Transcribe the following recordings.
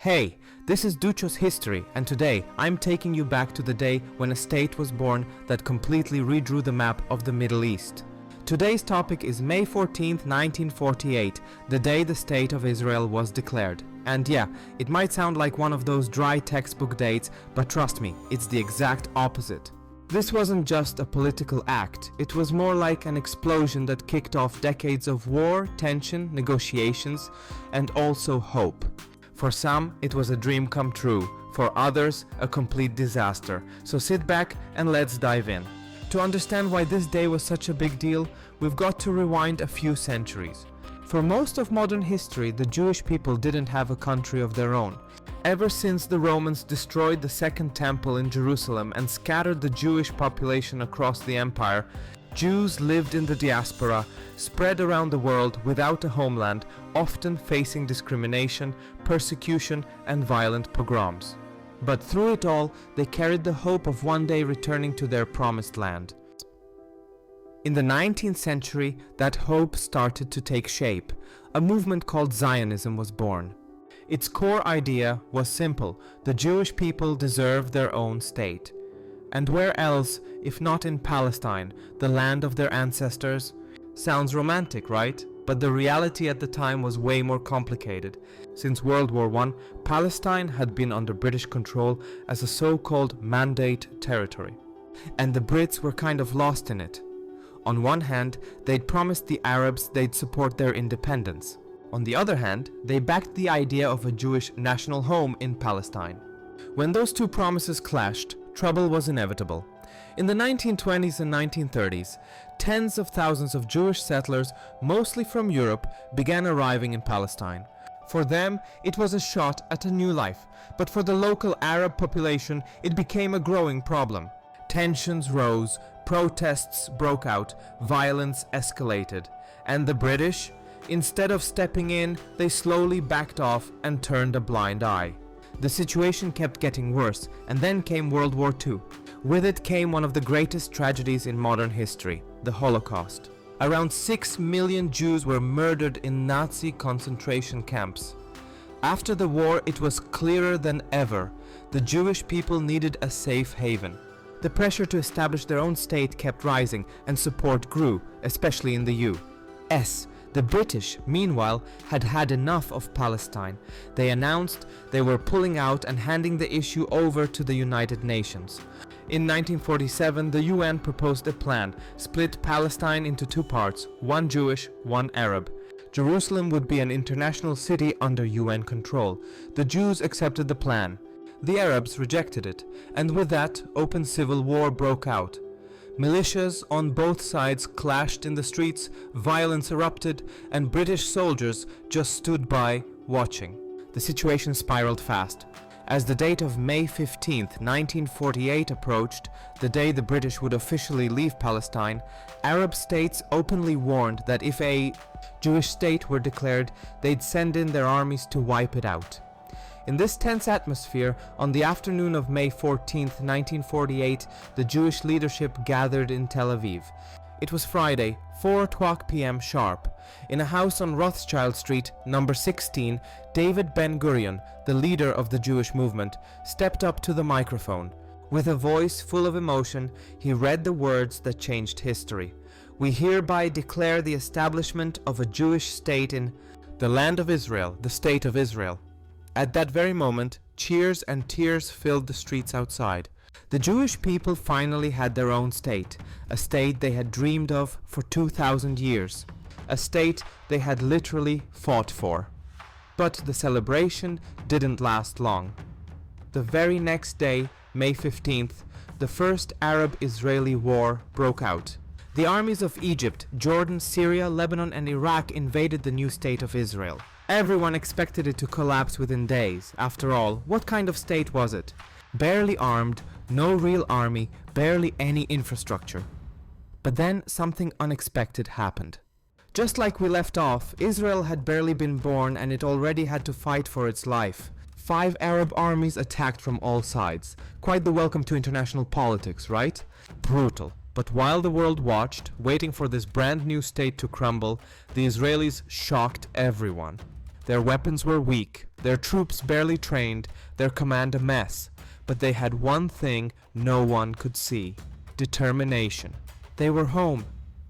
Hey, this is Duchos history, and today I'm taking you back to the day when a state was born that completely redrew the map of the Middle East. Today's topic is May 14th, 1948, the day the State of Israel was declared. And yeah, it might sound like one of those dry textbook dates, but trust me, it's the exact opposite. This wasn't just a political act, it was more like an explosion that kicked off decades of war, tension, negotiations, and also hope. For some, it was a dream come true, for others, a complete disaster. So sit back and let's dive in. To understand why this day was such a big deal, we've got to rewind a few centuries. For most of modern history, the Jewish people didn't have a country of their own. Ever since the Romans destroyed the Second Temple in Jerusalem and scattered the Jewish population across the empire, Jews lived in the diaspora, spread around the world without a homeland, often facing discrimination, persecution, and violent pogroms. But through it all, they carried the hope of one day returning to their promised land. In the 19th century, that hope started to take shape. A movement called Zionism was born. Its core idea was simple: the Jewish people deserve their own state. And where else, if not in Palestine, the land of their ancestors? Sounds romantic, right? But the reality at the time was way more complicated. Since World War I, Palestine had been under British control as a so-called Mandate territory. And the Brits were kind of lost in it. On one hand, they'd promised the Arabs they'd support their independence. On the other hand, they backed the idea of a Jewish national home in Palestine. When those two promises clashed, trouble was inevitable. In the 1920s and 1930s, tens of thousands of Jewish settlers, mostly from Europe, began arriving in Palestine. For them, it was a shot at a new life, but for the local Arab population, it became a growing problem. Tensions rose, protests broke out, violence escalated, and the British, instead of stepping in, they slowly backed off and turned a blind eye. The situation kept getting worse, and then came World War II. With it came one of the greatest tragedies in modern history, the Holocaust. Around 6 million Jews were murdered in Nazi concentration camps. After the war, it was clearer than ever: the Jewish people needed a safe haven. The pressure to establish their own state kept rising, and support grew, especially in the U.S. The British, meanwhile, had had enough of Palestine. They announced they were pulling out and handing the issue over to the United Nations. In 1947, the UN proposed a plan, split Palestine into two parts, one Jewish, one Arab. Jerusalem would be an international city under UN control. The Jews accepted the plan. The Arabs rejected it, and with that, open civil war broke out. Militias on both sides clashed in the streets, violence erupted, and British soldiers just stood by, watching. The situation spiraled fast. As the date of May 15th, 1948 approached, the day the British would officially leave Palestine, Arab states openly warned that if a Jewish state were declared, they'd send in their armies to wipe it out. In this tense atmosphere, on the afternoon of May 14, 1948, the Jewish leadership gathered in Tel Aviv. It was Friday, 4:00 p.m. sharp. In a house on Rothschild Street, number 16, David Ben-Gurion, the leader of the Jewish movement, stepped up to the microphone. With a voice full of emotion, he read the words that changed history. "We hereby declare the establishment of a Jewish state in the land of Israel, the state of Israel." At that very moment, cheers and tears filled the streets outside. The Jewish people finally had their own state, a state they had dreamed of for 2,000 years, a state they had literally fought for. But the celebration didn't last long. The very next day, May 15th, the first Arab-Israeli war broke out. The armies of Egypt, Jordan, Syria, Lebanon, and Iraq invaded the new state of Israel. Everyone expected it to collapse within days. After all, what kind of state was it? Barely armed, no real army, barely any infrastructure. But then something unexpected happened. Just like we left off, Israel had barely been born and it already had to fight for its life. 5 Arab armies attacked from all sides. Quite the welcome to international politics, right? Brutal. But while the world watched, waiting for this brand new state to crumble, the Israelis shocked everyone. Their weapons were weak, their troops barely trained, their command a mess. But they had one thing no one could see: determination. They were home,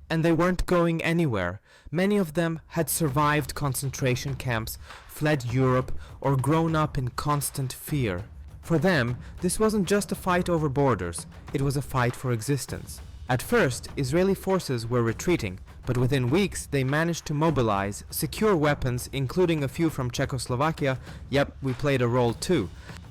and they weren't going anywhere. Many of them had survived concentration camps, fled Europe, or grown up in constant fear. For them, this wasn't just a fight over borders, it was a fight for existence. At first, Israeli forces were retreating, but within weeks they managed to mobilize, secure weapons, including a few from Czechoslovakia. Yep, we played a role too.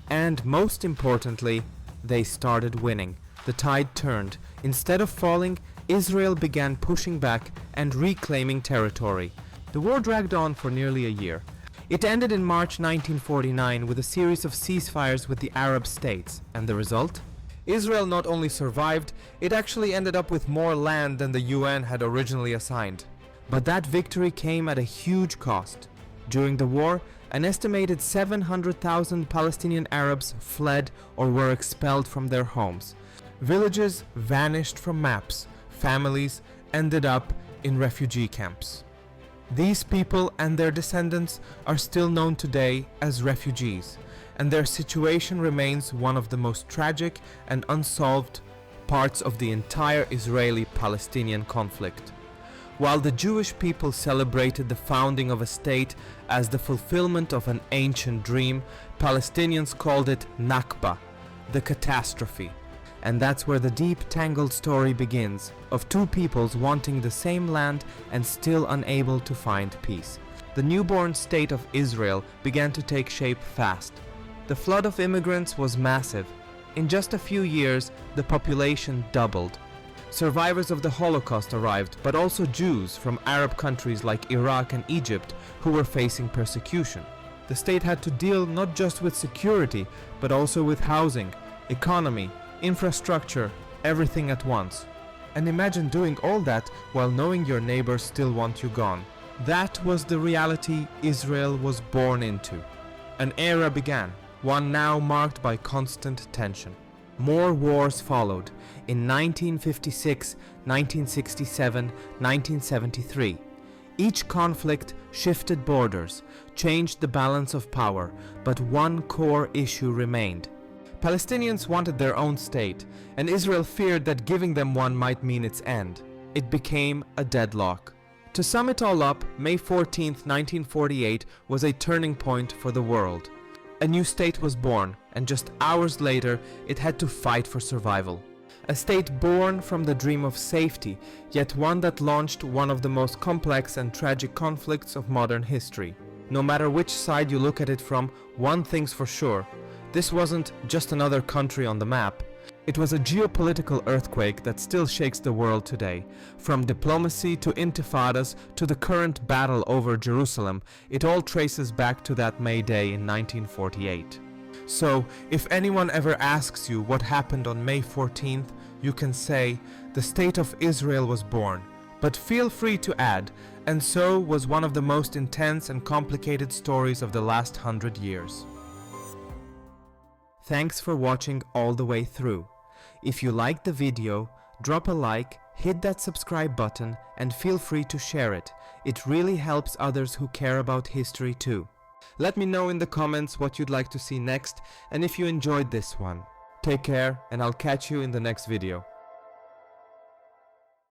And most importantly, they started winning. The tide turned. Instead of falling, Israel began pushing back and reclaiming territory. The war dragged on for nearly a year. It ended in March 1949 with a series of ceasefires with the Arab states. And the result? Israel not only survived, it actually ended up with more land than the UN had originally assigned. But that victory came at a huge cost. During the war, an estimated 700,000 Palestinian Arabs fled or were expelled from their homes. Villages vanished from maps. Families ended up in refugee camps. These people and their descendants are still known today as refugees, and their situation remains one of the most tragic and unsolved parts of the entire Israeli-Palestinian conflict. While the Jewish people celebrated the founding of a state as the fulfillment of an ancient dream, Palestinians called it Nakba, the catastrophe. And that's where the deep, tangled story begins, of two peoples wanting the same land and still unable to find peace. The newborn state of Israel began to take shape fast. The flood of immigrants was massive. In just a few years, the population doubled. Survivors of the Holocaust arrived, but also Jews from Arab countries like Iraq and Egypt who were facing persecution. The state had to deal not just with security, but also with housing, economy, infrastructure, everything at once. And imagine doing all that while knowing your neighbors still want you gone. That was the reality Israel was born into. An era began, one now marked by constant tension. More wars followed in 1956, 1967, 1973. Each conflict shifted borders, changed the balance of power, but one core issue remained. Palestinians wanted their own state, and Israel feared that giving them one might mean its end. It became a deadlock. To sum it all up, May 14, 1948 was a turning point for the world. A new state was born, and just hours later it had to fight for survival. A state born from the dream of safety, yet one that launched one of the most complex and tragic conflicts of modern history. No matter which side you look at it from, one thing's for sure: this wasn't just another country on the map. It was a geopolitical earthquake that still shakes the world today. From diplomacy to intifadas to the current battle over Jerusalem, it all traces back to that May Day in 1948. So, if anyone ever asks you what happened on May 14th, you can say, the State of Israel was born. But feel free to add, and so was one of the most intense and complicated stories of the last 100 years. Thanks for watching all the way through. If you liked the video, drop a like, hit that subscribe button, and feel free to share it. It really helps others who care about history too. Let me know in the comments what you'd like to see next, and if you enjoyed this one. Take care, and I'll catch you in the next video.